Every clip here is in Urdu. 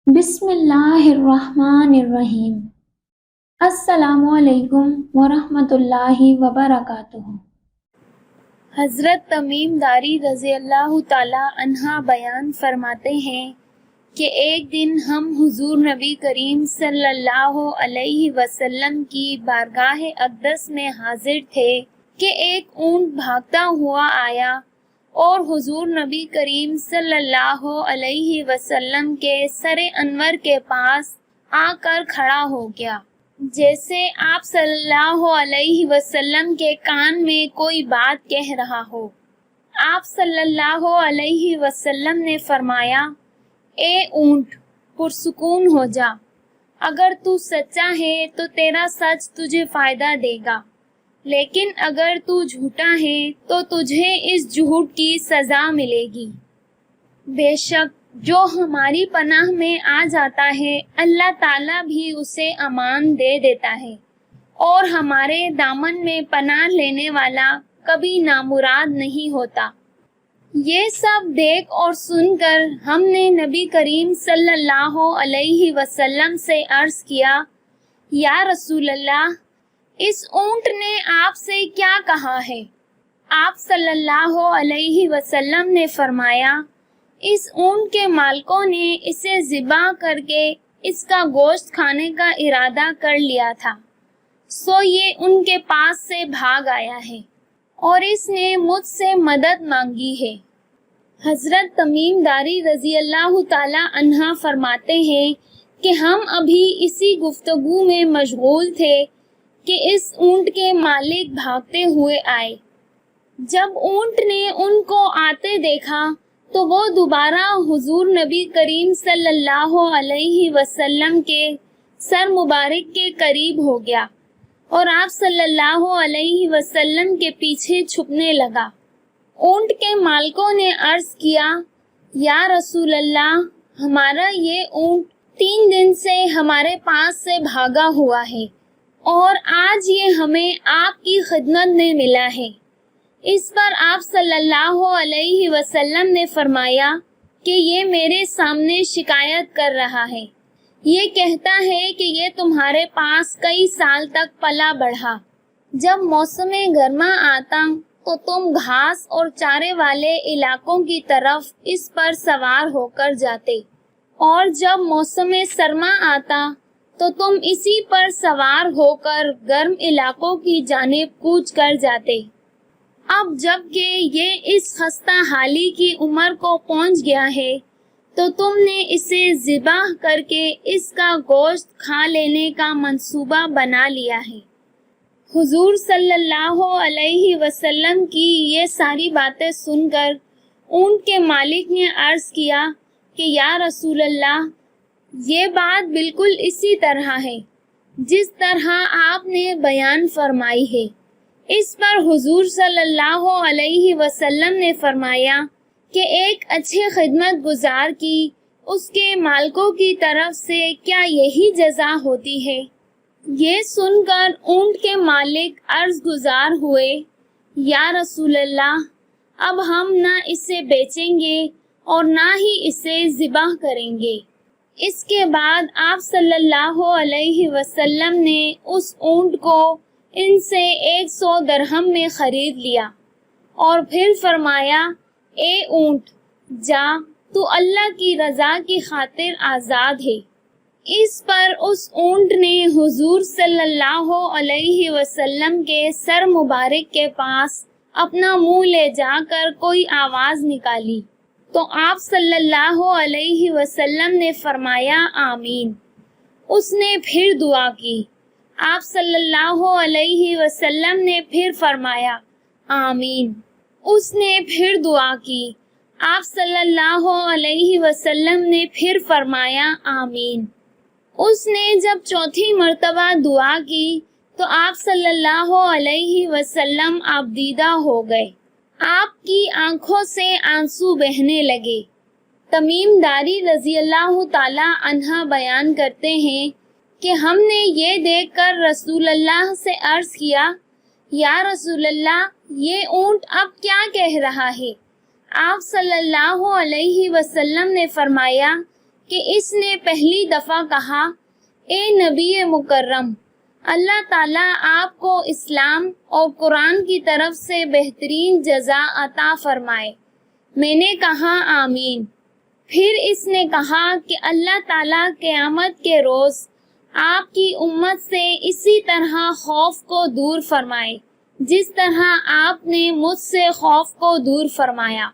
بسم اللہ الرحمن الرحیم۔ السلام علیکم ورحمۃ اللہ وبرکاتہ۔ حضرت تمیم داری رضی اللہ تعالی عنہ بیان فرماتے ہیں کہ ایک دن ہم حضور نبی کریم صلی اللہ علیہ وسلم کی بارگاہ اقدس میں حاضر تھے کہ ایک اونٹ بھاگتا ہوا آیا اور حضور نبی کریم صلی اللہ علیہ وسلم کے سر انور کے پاس آ کر کھڑا ہو گیا، جیسے آپ صلی اللہ علیہ وسلم کے کان میں کوئی بات کہہ رہا ہو۔ آپ صلی اللہ علیہ وسلم نے فرمایا، اے اونٹ، پرسکون ہو جا، اگر تو سچا ہے تو تیرا سچ تجھے فائدہ دے گا، لیکن اگر تو جھوٹا ہے تو تجھے اس جھوٹ کی سزا ملے گی۔ بے شک جو ہماری پناہ میں آ جاتا ہے اللہ تعالیٰ بھی اسے امان دے دیتا ہے، اور ہمارے دامن میں پناہ لینے والا کبھی نامراد نہیں ہوتا۔ یہ سب دیکھ اور سن کر ہم نے نبی کریم صلی اللہ علیہ وسلم سے عرض کیا، یا رسول اللہ، اس اونٹ نے آپ سے کیا کہا ہے؟ آپ صلی اللہ علیہ وسلم نے فرمایا، اس اونٹ کے مالکوں نے اسے ذبح کر کے اس کا گوشت کھانے کا ارادہ کر لیا تھا، سو یہ ان کے پاس سے بھاگ آیا ہے اور اس نے مجھ سے مدد مانگی ہے۔ حضرت تمیم داری رضی اللہ تعالی عنہ فرماتے ہیں کہ ہم ابھی اسی گفتگو میں مشغول تھے کہ اس اونٹ کے مالک بھاگتے ہوئے آئے۔ جب اونٹ نے ان کو آتے دیکھا تو وہ دوبارہ حضور نبی کریم صلی اللہ علیہ وسلم کے سر مبارک کے قریب ہو گیا اور آپ صلی اللہ علیہ وسلم کے پیچھے چھپنے لگا۔ اونٹ کے مالکوں نے عرض کیا، یا رسول اللہ، ہمارا یہ اونٹ 3 دن سے ہمارے پاس سے بھاگا ہوا ہے اور آج یہ ہمیں آپ کی خدمت میں ملا ہے۔ اس پر آپ صلی اللہ علیہ وسلم نے فرمایا کہ یہ میرے سامنے شکایت کر رہا ہے، یہ کہتا ہے کہ یہ تمہارے پاس کئی سال تک پلا بڑھا، جب موسم گرما آتا تو تم گھاس اور چارے والے علاقوں کی طرف اس پر سوار ہو کر جاتے، اور جب موسم سرما آتا تو تم اسی پر سوار ہو کر گرم علاقوں کی جانب کوچ کر جاتے۔ اب جب کہ یہ اس خستہ حالی کی عمر کو پہنچ گیا ہے تو تم نے اسے ذبح کر کے اس کا گوشت کھا لینے کا منصوبہ بنا لیا ہے۔ حضور صلی اللہ علیہ وسلم کی یہ ساری باتیں سن کر اونٹ کے مالک نے عرض کیا کہ یا رسول اللہ، یہ بات بالکل اسی طرح ہے جس طرح آپ نے بیان فرمائی ہے۔ اس پر حضور صلی اللہ علیہ وسلم نے فرمایا کہ ایک اچھے خدمت گزار کی اس کے مالکوں کی طرف سے کیا یہی جزا ہوتی ہے؟ یہ سن کر اونٹ کے مالک عرض گزار ہوئے، یا رسول اللہ، اب ہم نہ اسے بیچیں گے اور نہ ہی اسے ذبح کریں گے۔ اس کے بعد آپ صلی اللہ علیہ وسلم نے اس اونٹ کو ان سے 100 درہم میں خرید لیا اور پھر فرمایا، اے اونٹ، جا، تو اللہ کی رضا کی خاطر آزاد ہے۔ اس پر اس اونٹ نے حضور صلی اللہ علیہ وسلم کے سر مبارک کے پاس اپنا منہ لے جا کر کوئی آواز نکالی تو آپ صلی اللہ علیہ وسلم نے فرمایا، آمین۔ اس نے پھر دعا کی، آپ صلی اللہ علیہ وسلم نے پھر فرمایا، آمین۔ اس نے پھر دعا کی، آپ صلی اللہ علیہ وسلم نے پھر فرمایا، آمین۔ اس نے جب چوتھی مرتبہ دعا کی تو آپ صلی اللہ علیہ وسلم آبدیدہ ہو گئے، آپ کی آنکھوں سے آنسو بہنے لگے۔ تمیم داری رضی اللہ تعالی عنہ بیان کرتے ہیں کہ ہم نے یہ دیکھ کر رسول اللہ سے عرض کیا، یا رسول اللہ، یہ اونٹ اب کیا کہہ رہا ہے؟ آپ صلی اللہ علیہ وسلم نے فرمایا کہ اس نے پہلی دفعہ کہا، اے نبی مکرم، اللہ تعالیٰ آپ کو اسلام اور قرآن کی طرف سے بہترین جزا عطا فرمائے۔ میں نے کہا آمین۔ پھر اس نے کہا کہ اللہ تعالیٰ قیامت کے روز آپ کی امت سے اسی طرح خوف کو دور فرمائے جس طرح آپ نے مجھ سے خوف کو دور فرمایا۔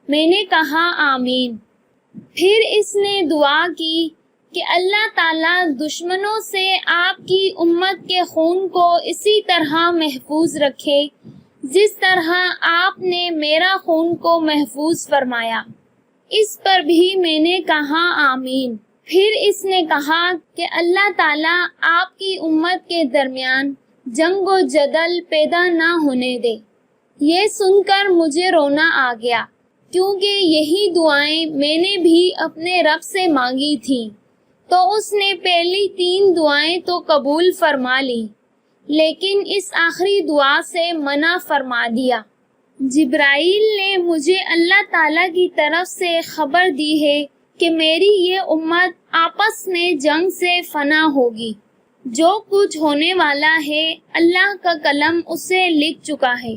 میں نے کہا آمین۔ پھر اس نے دعا کی کہ اللہ تعالیٰ دشمنوں سے آپ کی امت کے خون کو اسی طرح محفوظ رکھے جس طرح آپ نے میرا خون کو محفوظ فرمایا۔ اس پر بھی میں نے کہا آمین۔ پھر اس نے کہا کہ اللہ تعالیٰ آپ کی امت کے درمیان جنگ و جدل پیدا نہ ہونے دے۔ یہ سن کر مجھے رونا آ گیا، کیونکہ یہی دعائیں میں نے بھی اپنے رب سے مانگی تھیں۔ تو اس نے پہلی 3 دعائیں تو قبول فرما لی، لیکن اس آخری دعا سے منع فرما دیا۔ جبرائیل نے مجھے اللہ تعالیٰ کی طرف سے خبر دی ہے کہ میری یہ امت آپس میں جنگ سے فنا ہوگی۔ جو کچھ ہونے والا ہے اللہ کا قلم اسے لکھ چکا ہے۔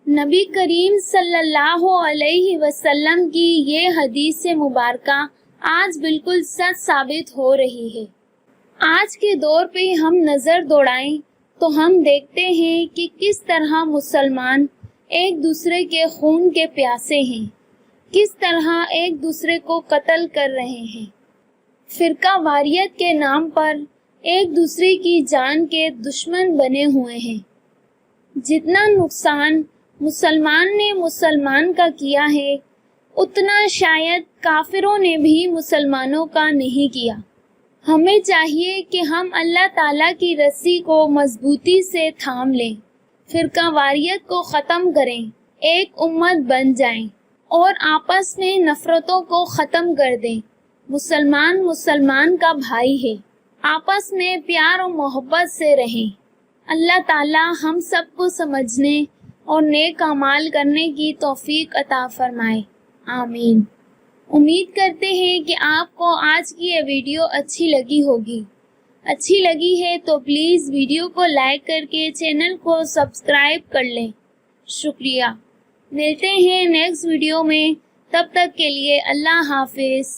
نبی کریم صلی اللہ علیہ وسلم کی یہ حدیث مبارکہ آج بالکل سچ ثابت ہو رہی ہے۔ آج کے دور پہ ہم نظر دوڑائیں تو ہم دیکھتے ہیں کہ کس طرح مسلمان ایک دوسرے کے خون کے پیاسے ہیں، کس طرح ایک دوسرے کو قتل کر رہے ہیں، فرقہ واریت کے نام پر ایک دوسرے کی جان کے دشمن بنے ہوئے ہیں۔ جتنا نقصان مسلمان نے مسلمان کا کیا ہے، اتنا شاید کافروں نے بھی مسلمانوں کا نہیں کیا۔ ہمیں چاہیے کہ ہم اللہ تعالیٰ کی رسی کو مضبوطی سے تھام لیں، فرقہ واریت کو ختم کریں، ایک امت بن جائیں اور آپس میں نفرتوں کو ختم کر دیں۔ مسلمان مسلمان کا بھائی ہے، آپس میں پیار و محبت سے رہیں۔ اللہ تعالیٰ ہم سب کو سمجھنے اور نیک اعمال کرنے کی توفیق عطا فرمائے، آمین۔ امید کرتے ہیں کہ آپ کو آج کی یہ ویڈیو اچھی لگی ہوگی۔ اچھی لگی ہے تو پلیز ویڈیو کو لائک کر کے چینل کو سبسکرائب کر لیں۔ شکریہ۔ ملتے ہیں نیکسٹ ویڈیو میں، تب تک کے لیے اللہ حافظ۔